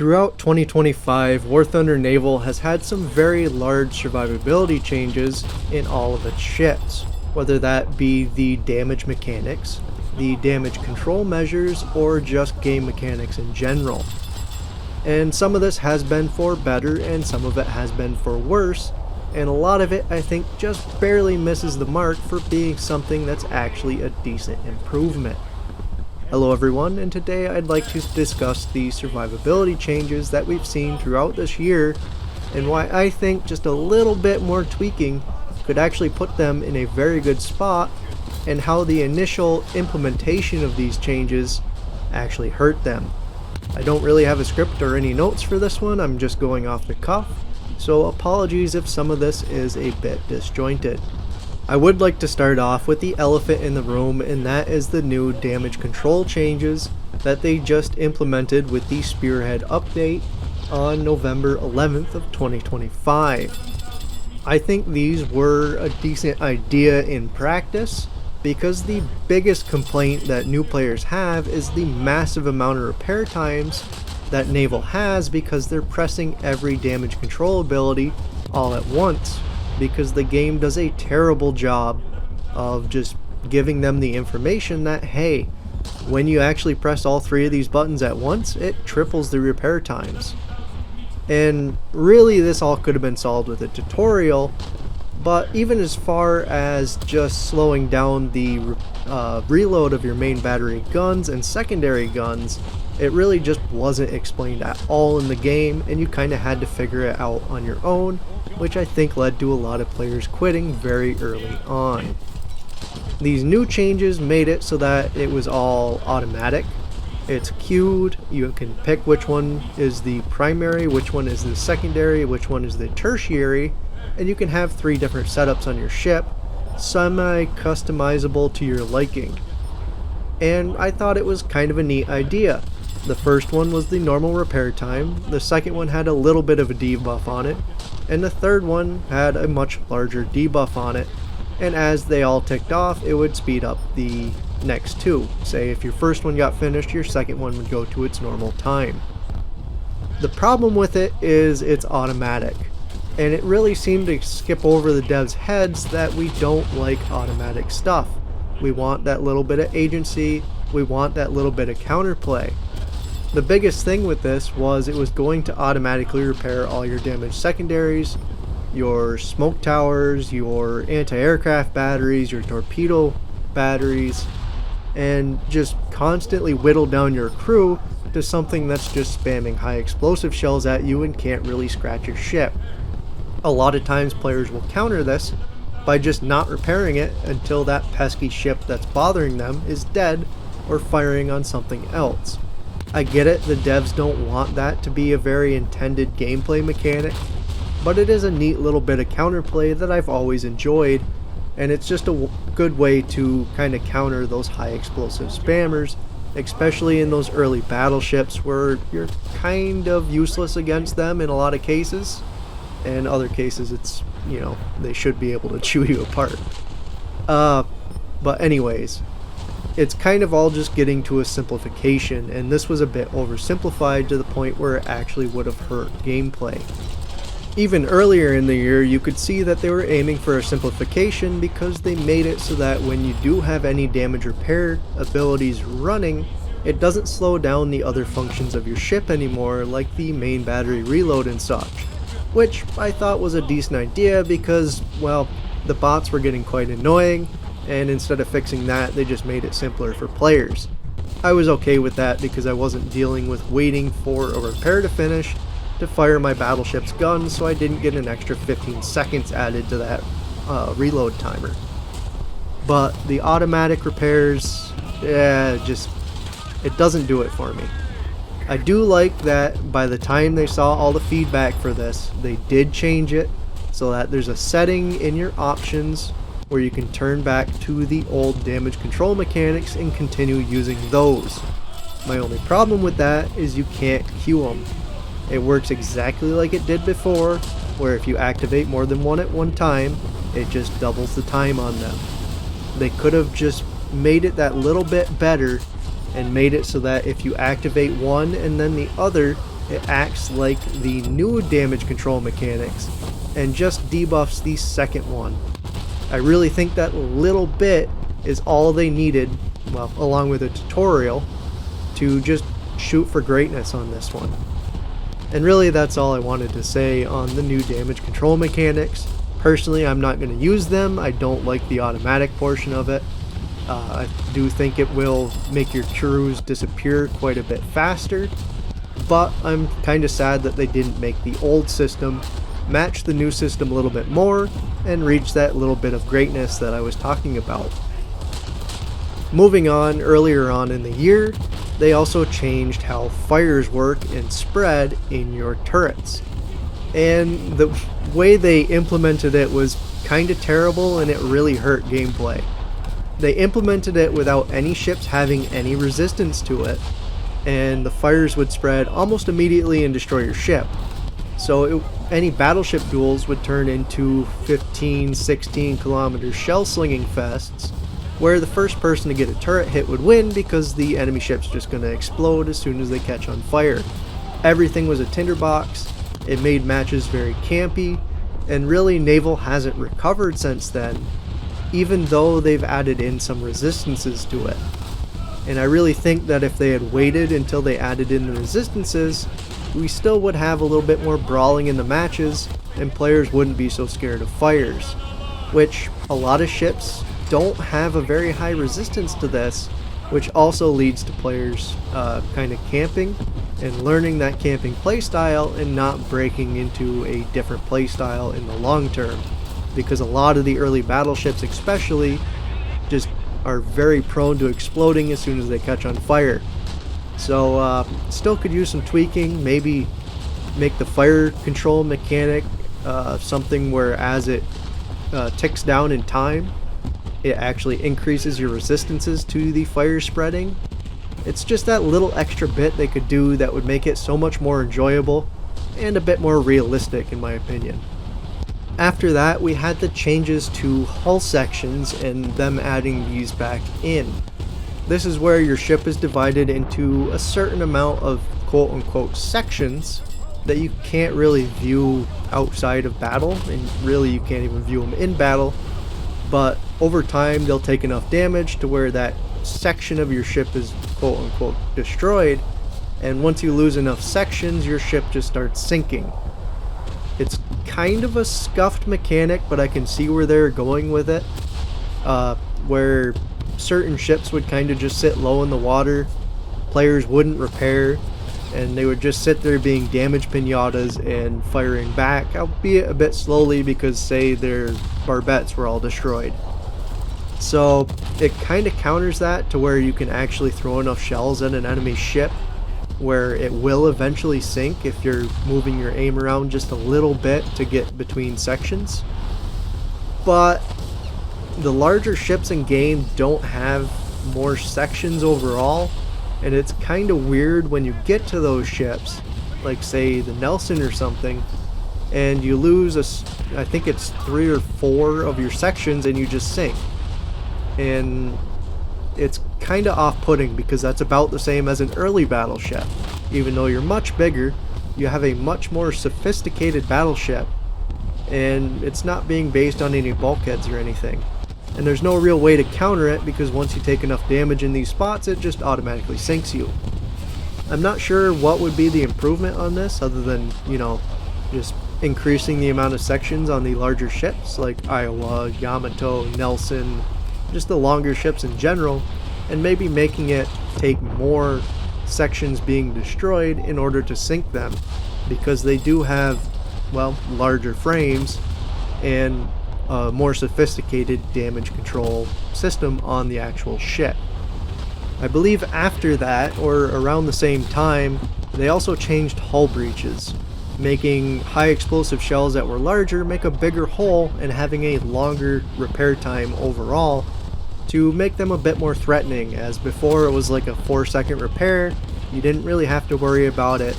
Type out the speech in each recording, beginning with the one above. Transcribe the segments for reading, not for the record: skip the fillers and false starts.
Throughout 2025, War Thunder Naval has had some very large survivability changes in all of its ships, whether that be the damage mechanics, the damage control measures, or just game mechanics in general. And some of this has been for better and some of it has been for worse, and a lot of it I think just barely misses the mark for being something that's actually a decent improvement. Hello everyone, and today I'd like to discuss the survivability changes that we've seen throughout this year and why I think just a little bit more tweaking could actually put them in a very good spot, and how the initial implementation of these changes actually hurt them. I don't really have a script or any notes for this one, I'm just going off the cuff, so apologies if some of this is a bit disjointed. I would like to start off with the elephant in the room, and that is the new damage control changes that they just implemented with the Spearhead update on November 11th of 2025. I think these were a decent idea in practice, because the biggest complaint that new players have is the massive amount of repair times that Naval has because they're pressing every damage control ability all at once, because the game does a terrible job of just giving them the information that, hey, when you actually press all three of these buttons at once, it triples the repair times. And really this all could have been solved with a tutorial, but even as far as just slowing down the reload of your main battery guns and secondary guns, it really just wasn't explained at all in the game, and you kind of had to figure it out on your own, which I think led to a lot of players quitting very early on. These new changes made it so that it was all automatic. It's queued, you can pick which one is the primary, which one is the secondary, which one is the tertiary, and you can have 3 different setups on your ship, semi-customizable to your liking. And I thought it was kind of a neat idea. The first one was the normal repair time, the second one had a little bit of a debuff on it, and the third one had a much larger debuff on it, and as they all ticked off, it would speed up the next 2. Say if your first one got finished, your second one would go to its normal time. The problem with it is it's automatic, and it really seemed to skip over the devs' heads that we don't like automatic stuff. We want that little bit of agency, we want that little bit of counterplay. The biggest thing with this was it was going to automatically repair all your damaged secondaries, your smoke towers, your anti-aircraft batteries, your torpedo batteries, and just constantly whittle down your crew to something that's just spamming high explosive shells at you and can't really scratch your ship. A lot of times players will counter this by just not repairing it until that pesky ship that's bothering them is dead or firing on something else. I get it, the devs don't want that to be a very intended gameplay mechanic, but it is a neat little bit of counterplay that I've always enjoyed, and it's just a good way to kind of counter those high explosive spammers, especially in those early battleships where you're kind of useless against them in a lot of cases. In other cases it's, you know, they should be able to chew you apart. But anyways, it's kind of all just getting to a simplification, and this was a bit oversimplified to the point where it actually would have hurt gameplay. Even earlier in the year, you could see that they were aiming for a simplification because they made it so that when you do have any damage repair abilities running, it doesn't slow down the other functions of your ship anymore, like the main battery reload and such. Which I thought was a decent idea because, well, the bots were getting quite annoying, and instead of fixing that, they just made it simpler for players. I was okay with that because I wasn't dealing with waiting for a repair to finish to fire my battleship's guns, so I didn't get an extra 15 seconds added to that reload timer. But the automatic repairs, it doesn't do it for me. I do like that by the time they saw all the feedback for this, they did change it so that there's a setting in your options where you can turn back to the old damage control mechanics and continue using those. My only problem with that is you can't queue them. It works exactly like it did before, where if you activate more than one at one time, it just doubles the time on them. They could have just made it that little bit better and made it so that if you activate one and then the other, it acts like the new damage control mechanics and just debuffs the second one. I really think that little bit is all they needed, well, along with a tutorial, to just shoot for greatness on this one. And really that's all I wanted to say on the new damage control mechanics. Personally, I'm not going to use them. I don't like the automatic portion of it. I do think it will make your crews disappear quite a bit faster, but I'm kind of sad that they didn't make the old system match the new system a little bit more and reach that little bit of greatness that I was talking about. Moving on, earlier on in the year, they also changed how fires work and spread in your turrets. And the way they implemented it was kind of terrible, and it really hurt gameplay. They implemented it without any ships having any resistance to it, and the fires would spread almost immediately and destroy your ship. So any battleship duels would turn into 15-16 kilometer shell slinging fests, where the first person to get a turret hit would win because the enemy ship's just going to explode as soon as they catch on fire. Everything was a tinderbox. It made matches very campy, and really Naval hasn't recovered since then, even though they've added in some resistances to it. And I really think that if they had waited until they added in the resistances, we still would have a little bit more brawling in the matches, and players wouldn't be so scared of fires, which a lot of ships don't have a very high resistance to this, which also leads to players kind of camping and learning that camping playstyle and not breaking into a different playstyle in the long term, because a lot of the early battleships especially just are very prone to exploding as soon as they catch on fire. So still could use some tweaking, maybe make the fire control mechanic something where as it ticks down in time, it actually increases your resistances to the fire spreading. It's just that little extra bit they could do that would make it so much more enjoyable and a bit more realistic in my opinion. After that, we had the changes to hull sections and them adding these back in. This is where your ship is divided into a certain amount of quote-unquote sections that you can't really view outside of battle, and really you can't even view them in battle, but over time they'll take enough damage to where that section of your ship is quote-unquote destroyed, and once you lose enough sections, your ship just starts sinking. It's kind of a scuffed mechanic, but I can see where they're going with it, where certain ships would kind of just sit low in the water, players wouldn't repair, and they would just sit there being damage pinatas and firing back, albeit a bit slowly because say their barbettes were all destroyed. So it kind of counters that to where you can actually throw enough shells at an enemy ship where it will eventually sink if you're moving your aim around just a little bit to get between sections. But the larger ships in game don't have more sections overall, and it's kind of weird when you get to those ships, like say the Nelson or something, and you lose I think it's 3 or 4 of your sections and you just sink. And it's kind of off-putting because that's about the same as an early battleship. Even though you're much bigger, you have a much more sophisticated battleship, and it's not being based on any bulkheads or anything. And there's no real way to counter it because once you take enough damage in these spots, it just automatically sinks you. I'm not sure what would be the improvement on this other than, you know, just increasing the amount of sections on the larger ships like Iowa, Yamato, Nelson, just the longer ships in general, and maybe making it take more sections being destroyed in order to sink them, because they do have, well, larger frames and a more sophisticated damage control system on the actual ship. I believe after that, or around the same time, they also changed hull breaches, making high explosive shells that were larger make a bigger hole and having a longer repair time overall to make them a bit more threatening, as before it was like a 4-second repair, you didn't really have to worry about it,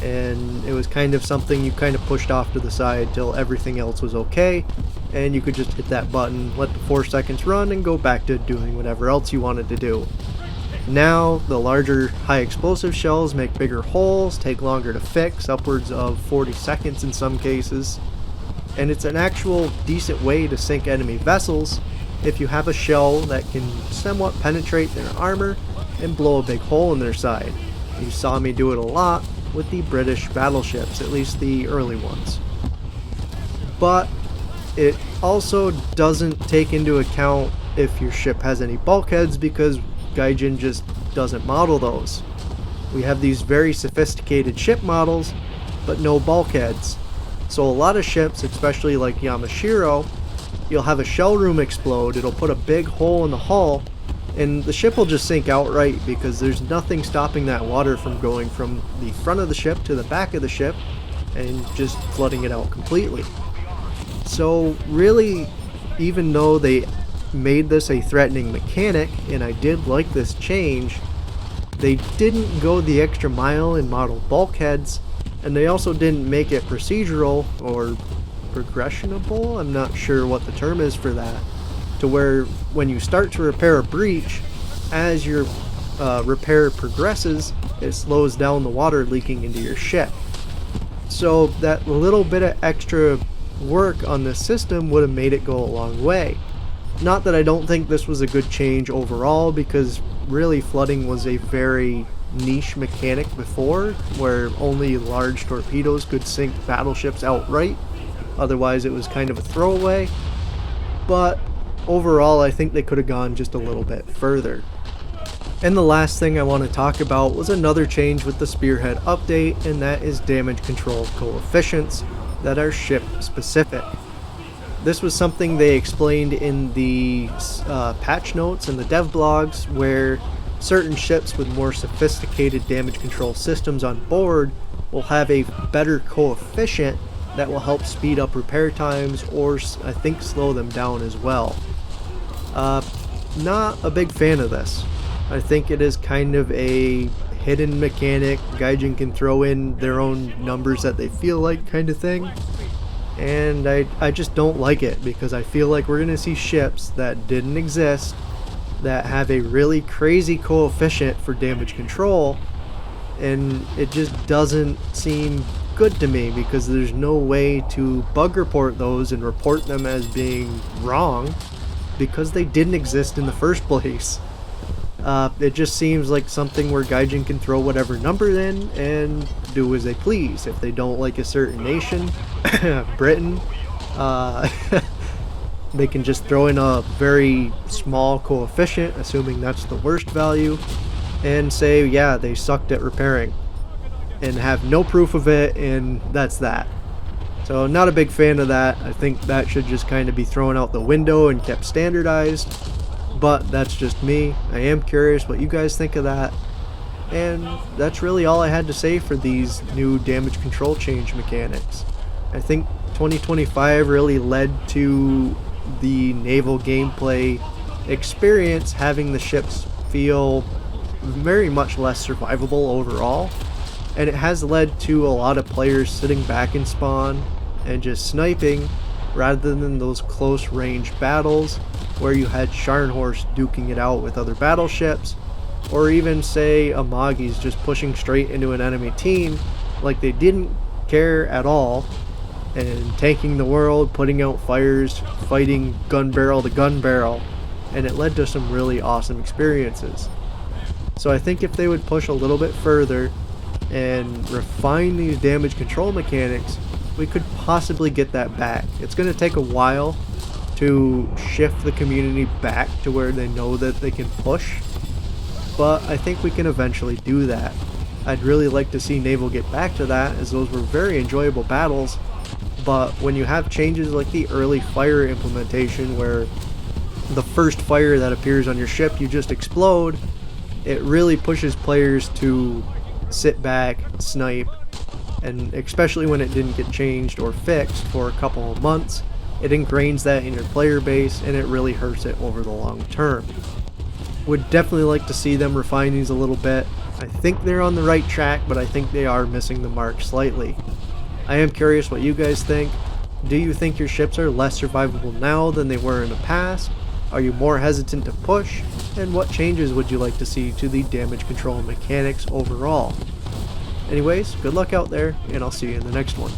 and it was kind of something you kind of pushed off to the side till everything else was okay, and you could just hit that button, let the 4 seconds run, and go back to doing whatever else you wanted to do. Now, the larger high explosive shells make bigger holes, take longer to fix, upwards of 40 seconds in some cases, and it's an actual decent way to sink enemy vessels if you have a shell that can somewhat penetrate their armor and blow a big hole in their side. You saw me do it a lot with the British battleships, at least the early ones. But it also doesn't take into account if your ship has any bulkheads, because Gaijin just doesn't model those. We have these very sophisticated ship models, but no bulkheads. So a lot of ships, especially like Yamashiro, you'll have a shell room explode, it'll put a big hole in the hull, and the ship will just sink outright because there's nothing stopping that water from going from the front of the ship to the back of the ship and just flooding it out completely. So really, even though they made this a threatening mechanic, and I did like this change, they didn't go the extra mile and model bulkheads, and they also didn't make it procedural or progressionable, I'm not sure what the term is for that, to where when you start to repair a breach, as your repair progresses, it slows down the water leaking into your ship. So that little bit of extra work on this system would have made it go a long way. Not that I don't think this was a good change overall, because really flooding was a very niche mechanic before, where only large torpedoes could sink battleships outright. Otherwise it was kind of a throwaway. But overall I think they could have gone just a little bit further. And the last thing I want to talk about was another change with the Spearhead update, and that is damage control coefficients that are ship specific. This was something they explained in the patch notes and the dev blogs, where certain ships with more sophisticated damage control systems on board will have a better coefficient that will help speed up repair times, or I think slow them down as well. Not a big fan of this. I think it is kind of a hidden mechanic. Gaijin can throw in their own numbers that they feel like, kind of thing. And I just don't like it, because I feel like we're going to see ships that didn't exist that have a really crazy coefficient for damage control, and it just doesn't seem good to me, because there's no way to bug report those and report them as being wrong, because they didn't exist in the first place. It just seems like something where Gaijin can throw whatever number in and do as they please. If they don't like a certain nation, Britain, they can just throw in a very small coefficient, assuming that's the worst value, and say, yeah, they sucked at repairing, and have no proof of it, and that's that. So not a big fan of that. I think that should just kind of be thrown out the window and kept standardized. But that's just me. I am curious what you guys think of that. And that's really all I had to say for these new damage control change mechanics. I think 2025 really led to the naval gameplay experience having the ships feel very much less survivable overall. And it has led to a lot of players sitting back in spawn and just sniping, rather than those close range battles where you had Scharnhorst duking it out with other battleships, or even say Amagi's just pushing straight into an enemy team like they didn't care at all, and tanking the world, putting out fires, fighting gun barrel to gun barrel, and it led to some really awesome experiences. So I think if they would push a little bit further and refine these damage control mechanics, we could possibly get that back. It's going to take a while to shift the community back to where they know that they can push, but I think we can eventually do that. I'd really like to see Naval get back to that, as those were very enjoyable battles, but when you have changes like the early fire implementation, where the first fire that appears on your ship you just explode, it really pushes players to sit back, snipe, and especially when it didn't get changed or fixed for a couple of months, it ingrains that in your player base, and it really hurts it over the long term. Would definitely like to see them refine these a little bit. I think they're on the right track, but I think they are missing the mark slightly. I am curious what you guys think. Do you think your ships are less survivable now than they were in the past? Are you more hesitant to push? And what changes would you like to see to the damage control mechanics overall? Anyways, good luck out there, and I'll see you in the next one.